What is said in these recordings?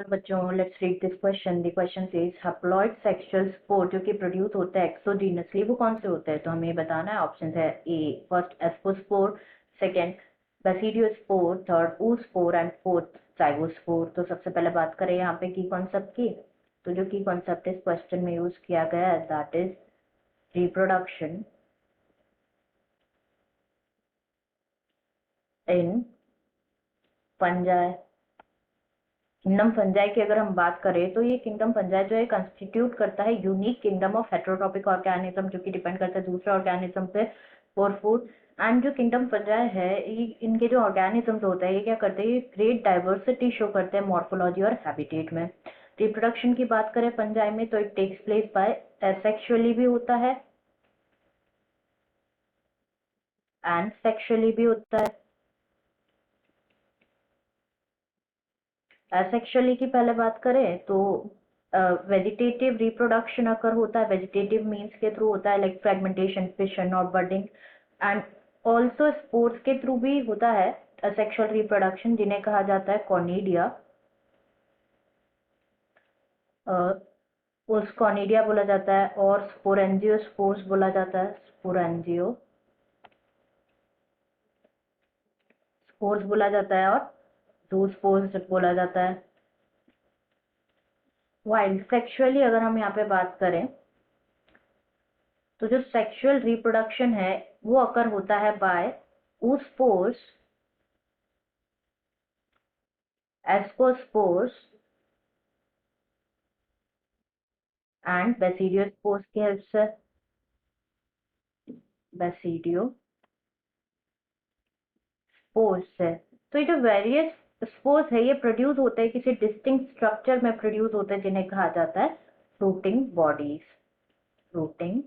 बच्चों, let's read this question. The question says haploid sexual spore जो कि produce होता है एक्सोजीनसली, वो कौन से होते हैं? तो हमें बताना है। ऑप्शन है A first ascospore, second basidiospore, third oospore and fourth zygospore. तो सबसे पहले बात करें यहाँ पे की कॉन्सेप्ट की। तो जो की कॉन्सेप्ट इस क्वेश्चन में यूज किया गया है that is reproduction in fungi. Kingdom fungi की अगर हम बात करें तो ये किंगडम फंजाई जो है कंस्टिट्यूट करता है unique kingdom of heterotrophic organism, जो कि डिपेंड करता है दूसरे ऑर्गेनिज्म पे फॉर फूड। एंड जो किंगडम फंजाई है, ये इनके जो ऑर्गेनिजम्स होते हैं ये क्या करते हैं, ये ग्रेट डाइवर्सिटी शो करते हैं मॉर्फोलॉजी और हैबिटेट में। रिप्रोडक्शन की बात करें फंजाई में तो it takes place by asexually भी होता है एंड सेक्सुअली भी होता है। एसेक्सुअली की पहले बात करें तो वेजिटेटिव रिप्रोडक्शन अकर होता है। वेजिटेटिव मीन्स के थ्रू होता है, लाइक फ्रेगमेंटेशन, फिशन और बर्डिंग। एंड ऑल्सो स्पोर्स के थ्रू भी होता है असेक्सुअल रिप्रोडक्शन, जिन्हें कहा जाता है कॉर्निडिया। उस कॉर्निडिया बोला जाता है और स्पोरेंजियो स्पोर्स बोला जाता है। स्पोरेंजियो स्पोर्स बोला जाता है और जूस्पोर्स बोला जाता है। वाइल्ड सेक्सुअली अगर हम यहाँ पे बात करें तो जो सेक्सुअल रिप्रोडक्शन है वो अकर होता है by oospores, ascospores and basidiospores की हेल्प से। बेसिडियोस्पोर्स से तो ये जो वेरियस स्पोर्स है ये प्रोड्यूस होते हैं किसी डिस्टिंक्ट स्ट्रक्चर में प्रोड्यूस होते हैं, जिन्हें कहा जाता है फ्रूटिंग बॉडीज। Fruiting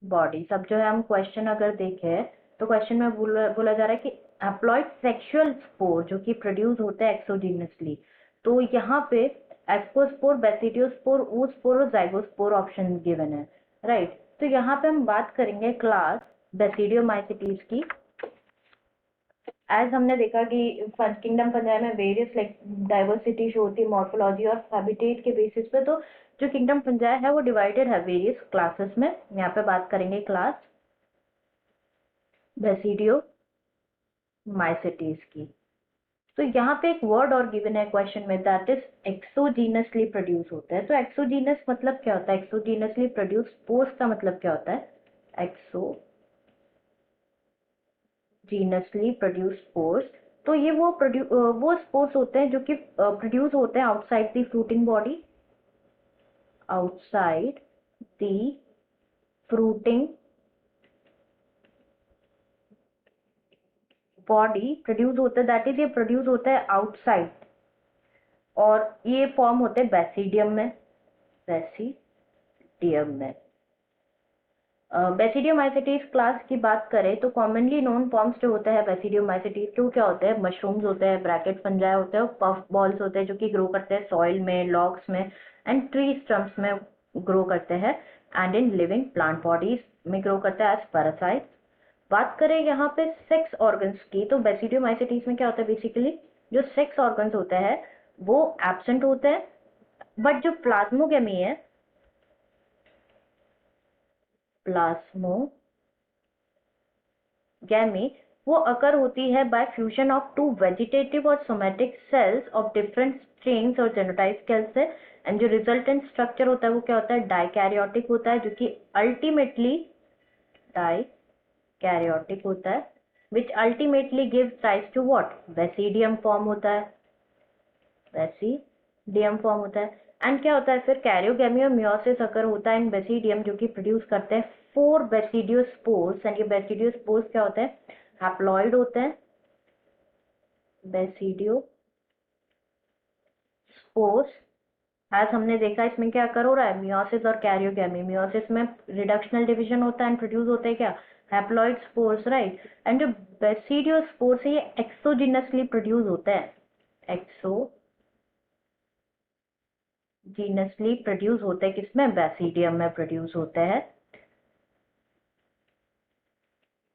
bodies. अब जो है हम क्वेश्चन अगर देखें तो क्वेश्चन में बोला जा रहा है कि हैप्लॉइड सेक्सुअल स्पोर जो कि प्रोड्यूस होते हैं एक्सोजीनसली। तो यहाँ पे एस्कोस्पोर, बेसिडियोस्पोर, oospore और जाइगोस्पोर ऑप्शन गिवन है, राइट। तो यहाँ पे हम बात करेंगे क्लास बेसिडियोमाइसिटीज की। एज हमने देखा कि किंगडम फंजाई में वेरियस लाइक डाइवर्सिटी शो होती है मॉर्फोलॉजी और हैबिटेट के बेसिस पे। तो जो किंगडम फंजाई है वो डिवाइडेड है वेरियस क्लासेस में। यहाँ पे बात करेंगे क्लास बेसिडियो माइसिटीज की। तो यहाँ पे एक वर्ड और गिवन है क्वेश्चन में दैट इज एक्सोजीनसली प्रोड्यूस होता है। तो एक्सोजीनस मतलब क्या होता है? एक्सोजीनसली प्रोड्यूस स्पोर्स का मतलब क्या होता है? Exogenously produce spores. तो ये वो स्पोर्स होते हैं जो कि प्रोड्यूस होते हैं outside the fruiting body, outside the fruiting body produce होता है, दैट इज ये प्रोड्यूस होता है आउटसाइड। और ये फॉर्म होते हैं बेसिडियम में। बेसिडियम में बेसिडियोमाइसिटीज क्लास की बात करें तो कॉमनली नोन फॉर्म्स जो होते हैं बेसिडियोमाइसिटीज के वो क्या होते हैं? मशरूम्स होते हैं, ब्रैकेट फंजाई होते हैं, पफ बॉल्स होते हैं जो कि ग्रो करते हैं सॉइल में, लॉग्स में एंड ट्री स्टम्प्स में ग्रो करते हैं and in living plant bodies में ग्रो करते हैं एज पैरासाइट्स। बात करें यहाँ पे सेक्स ऑर्गन्स की तो बेसिडियोमाइसिटीज में क्या होता है? बेसिकली जो सेक्स ऑर्गन्स होते हैं वो एब्सेंट होते हैं, बट जो प्लाज्मोगेमी है, प्लाज्मोगेमी वो अकर होती है by fusion of two vegetative और somatic cells of different strains और जेनोटाइप सेल्स से। एंड जो रिजल्टेंट स्ट्रक्चर होता है वो क्या होता है? डाइकैरियोटिक होता है, जो कि अल्टीमेटली डाइकैरियोटिक होता है, which ultimately gives rise to what? Basidium form होता है। बेसिडियम फॉर्म होता है। एंड क्या होता है फिर? कैरियोगेमी और मियोसिस अकर होता है इन बेसिडियम, जो कि प्रोड्यूस करते हैं 4 बेसिडियोस्पोर्स। एंड ये बेसिडियोस्पोर्स क्या होते हैं? हैप्लॉइड होते हैं। बेसिडियोस्पोर्स एज हमने देखा इसमें क्या अकर हो रहा है? मियोसिस और कैरियोगेमी। मियोसिस में रिडक्शनल डिवीजन होता है एंड प्रोड्यूस होते हैं क्या? Haploid spores, right. एंड जो बेसिडियोस्पोर्स है ये एक्सोजिनसली प्रोड्यूस होते हैं। एक्सोजिनसली प्रोड्यूस होते हैं किसमें? बेसिडियम में प्रोड्यूस होते हैं।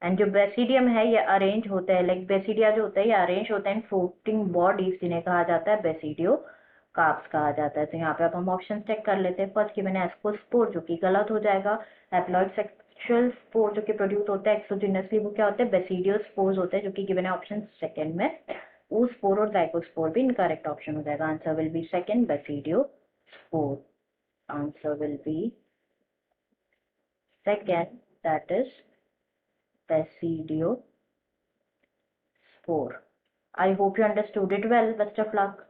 एंड जो बेसिडियम है ये अरेंज होता है, लाइक बेसिडिया जो होता है ये अरेंज होता है इन फ्लोटिंग बॉडीज, जिन्हें कहा जाता है बेसिडियो कार्प्स कहा जाता है। तो यहाँ पे अब हम ऑप्शन चेक कर लेते हैं। फर्स्ट गिवन है एस्कोस्पोर, जो कि गलत हो जाएगा। हैप्लॉइड सेक्सुअल स्पोर जो कि प्रोड्यूस होता है एक्सोजिनसली, वो क्या होते हैं, बेसिडियोस्पोर्स होते हैं, जो कि गिवन है ऑप्शन सेकंड में। oospore और zygospore भी इनकरेक्ट ऑप्शन हो जाएगा। Answer will be second, basidiospore. Answer will be second, that is Basidio spore. I hope you understood it well. Best of luck.